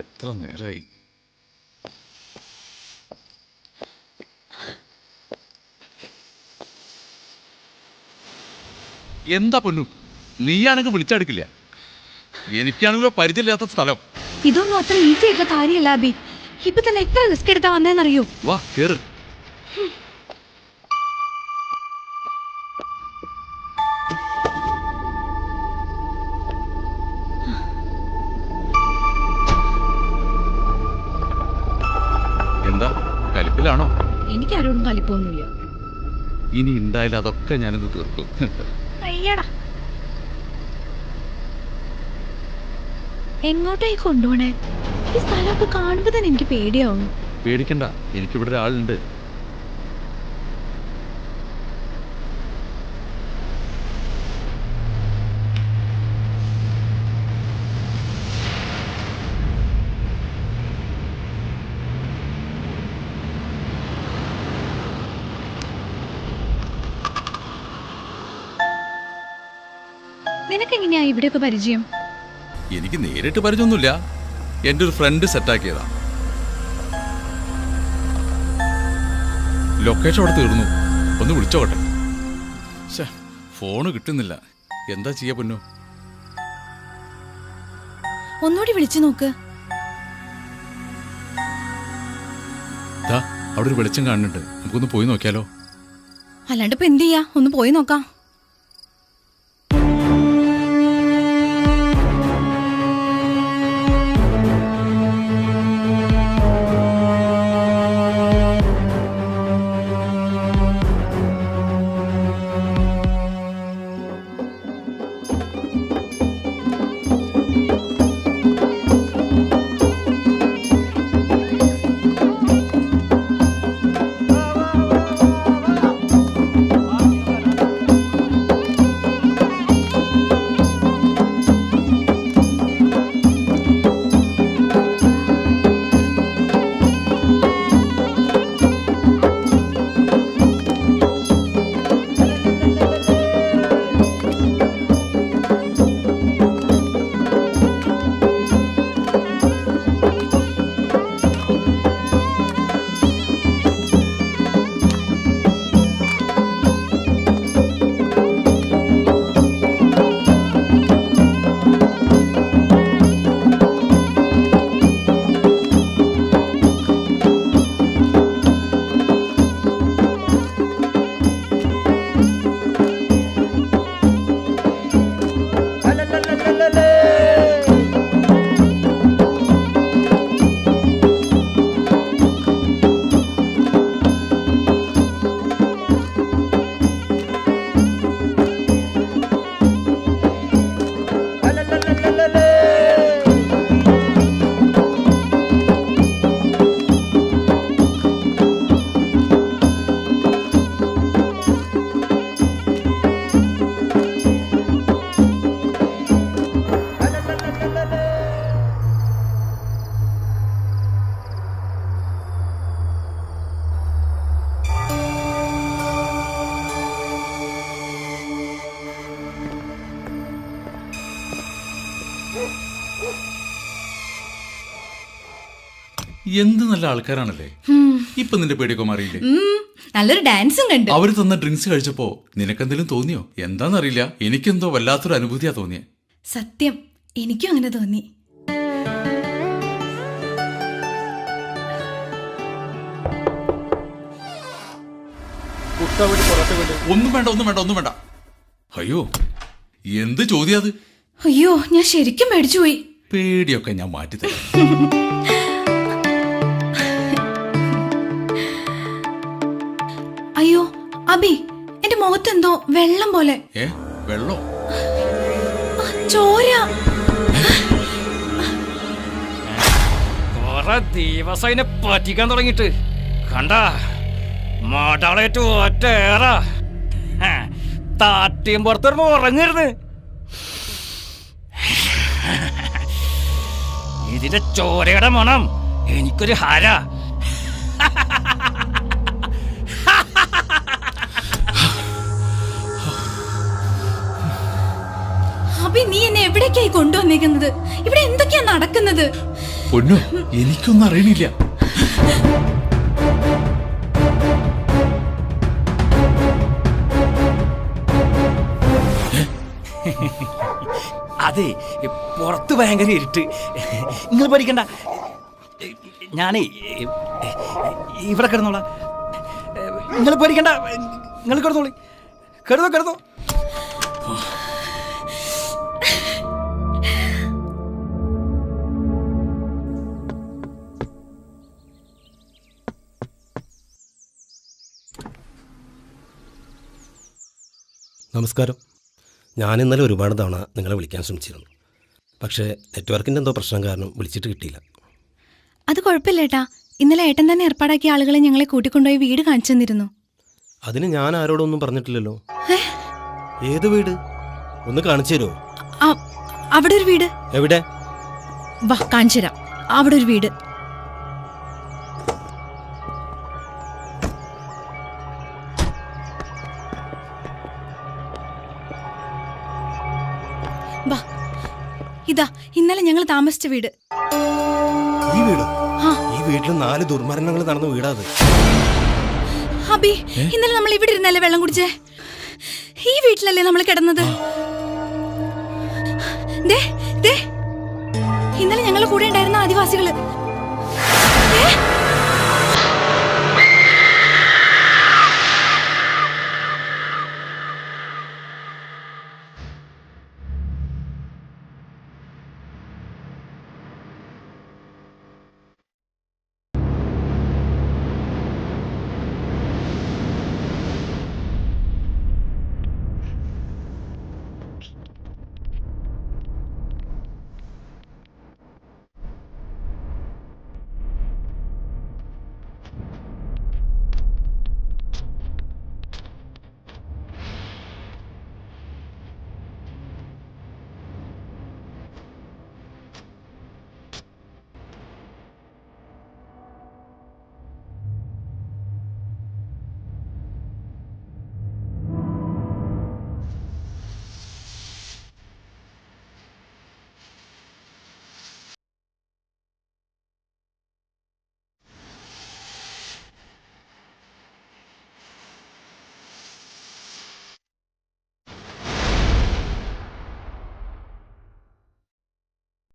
എത്ര നേരമായി? എന്താ പൊന്നു, നീയാണെങ്കിൽ വിളിച്ചെടുക്കില്ല. എനിക്കാണെങ്കിലോ പരിചയമില്ലാത്ത സ്ഥലം. ഇതൊന്നും അത്ര ഈസി ആയിട്ടുള്ള കാര്യമല്ല അബി. ഇപ്പൊ തന്നെ എത്ര റിസ്ക് എടുത്താ വന്നേന്നറിയോ? വാ കേറ്. എന്താ കലിപ്പിലാണോ? എനിക്കാരോടും കലിപ്പൊന്നുമില്ല. ഇനി ഉണ്ടായാലും അതൊക്കെ ഞാനിത് തീർക്കും. അയ്യടാ, എങ്ങോട്ടായി കൊണ്ടുപോണേ? ഈ സ്ഥലമൊക്കെ കാണുമ്പോ തന്നെ എനിക്ക് പേടിയാവുന്നു. പേടിക്കണ്ട, എനിക്കിവിടെ ഒരാളുണ്ട്. നിനക്കെങ്ങനെയാ ഇവിടെയൊക്കെ പരിചയം? എനിക്ക് നേരിട്ട് പരിചയമൊന്നുമില്ല, എൻ്റെ ഒരു ഫ്രണ്ട് സെറ്റാക്കിയതാ. ലൊക്കേഷൻ അവിടെ തീർന്നു, ഒന്ന് വിളിച്ചോട്ടെ. ഫോണ് കിട്ടുന്നില്ല, എന്താ ചെയ്യാ പൊന്നു? ഒന്നുകൂടി വിളിച്ചു നോക്ക്. അവിടെ ഒരു വെളിച്ചം കാണുന്നുണ്ട്, നമുക്കൊന്ന് പോയി നോക്കിയാലോ? അല്ലാണ്ട് ഇപ്പൊ എന്ത് ചെയ്യാ, ഒന്ന് പോയി നോക്കാം. എന്ത് നല്ല ആൾക്കാരാണല്ലേ. ഇപ്പൊ നിന്റെ പേടിയൊക്കെ മാറിയില്ലേ? നല്ലൊരു ഡാൻസും കണ്ടു. അവര് തന്ന ഡ്രിങ്ക്സ് കഴിച്ചപ്പോ നിനക്കെന്തെങ്കിലും തോന്നിയോ? എന്താന്നറിയില്ല, എനിക്കെന്തോ വല്ലാത്തൊരു അനുഭൂതിയാ തോന്നിയേ. സത്യം, എനിക്കും അങ്ങനെ തോന്നി. ഒന്നും വേണ്ട, ഒന്നും വേണ്ട, ഒന്നും വേണ്ട. അയ്യോ, എന്ത് ചോദ്യാത്? അയ്യോ, ഞാൻ ശരിക്കും പേടിച്ചുപോയി. പേടിയൊക്കെ ഞാൻ മാറ്റിത്തരാം. അയ്യോ അബി, എന്റെ മുഖത്തെന്തോ വെള്ളം പോലെ. വെള്ളോ? ചോര. കൊറേ ദിവസം അതിനെ പറ്റിക്കാൻ തുടങ്ങിട്ട് കണ്ട മാടാളേറ്റ് ഒറ്റേറ താട്ടിയും പുറത്തൊരു ഉറങ്ങരുന്ന്. ഇതിന്റെ ചോരയുടെ മണം എനിക്കൊരു ഹര. അബി, നീ എന്നെ എവിടേക്കായി കൊണ്ടുവന്നേക്കുന്നത്? ഇവിടെ എന്തൊക്കെയാ നടക്കുന്നത്? പൊന്നു, എനിക്കൊന്നും അറിയണില്ല. അതെ, പുറത്ത് ഭയങ്കര ഇരുട്ട്. നിങ്ങൾ പഠിക്കണ്ട, ഞാനേ ഇവിടെ കിടന്നോളാം. നിങ്ങൾ പേടിക്കണ്ട, നിങ്ങൾ കിടന്നോളി. കിടന്നോ. നമസ്കാരം. ഞാൻ ഇന്നലെ ഒരുപാട് തവണ നിങ്ങളെ വിളിക്കാൻ ശ്രമിച്ചിരുന്നു. പക്ഷേ നെറ്റ്വർക്കിൻ്റെ എന്തോ പ്രശ്നം കാരണം വിളിച്ചിട്ട് കിട്ടിയില്ല. അത് കുഴപ്പമില്ല ഏട്ടാ. ഇന്നലെ ഏട്ടൻ തന്നെ ഏർപ്പാടാക്കിയ ആളുകളെ ഞങ്ങളെ കൂട്ടിക്കൊണ്ടുപോയി വീട് കാണിച്ചു തന്നിരുന്നു. അതിന് ഞാൻ ആരോടൊന്നും പറഞ്ഞിട്ടില്ലല്ലോ. ഏത് വീട്? ഒന്ന് കാണിച്ചു തരുമോ? അവിടെ ഒരു വീട്. എവിടെ? വാ, കാണിച്ചു തരാം. അവിടെ ഒരു വീട്. വാ, ഇതാ ഇന്നലെ ഞങ്ങൾ താമസിച്ച വീട്. ഈ വീടോ? ഈ വീട്ടിൽ 4 ദുർമരണങ്ങൾ നടന്ന വീടാത്. അബി, ഇന്നലെ നമ്മൾ ഇവിടെ ഇരുന്നല്ലേ വെള്ളം കുടിച്ചേ? ഈ വീട്ടിലല്ലേ നമ്മൾ കിടന്നത്? ഇന്നലെ ഞങ്ങളുടെ കൂടെ ഉണ്ടായിരുന്ന ആദിവാസികള്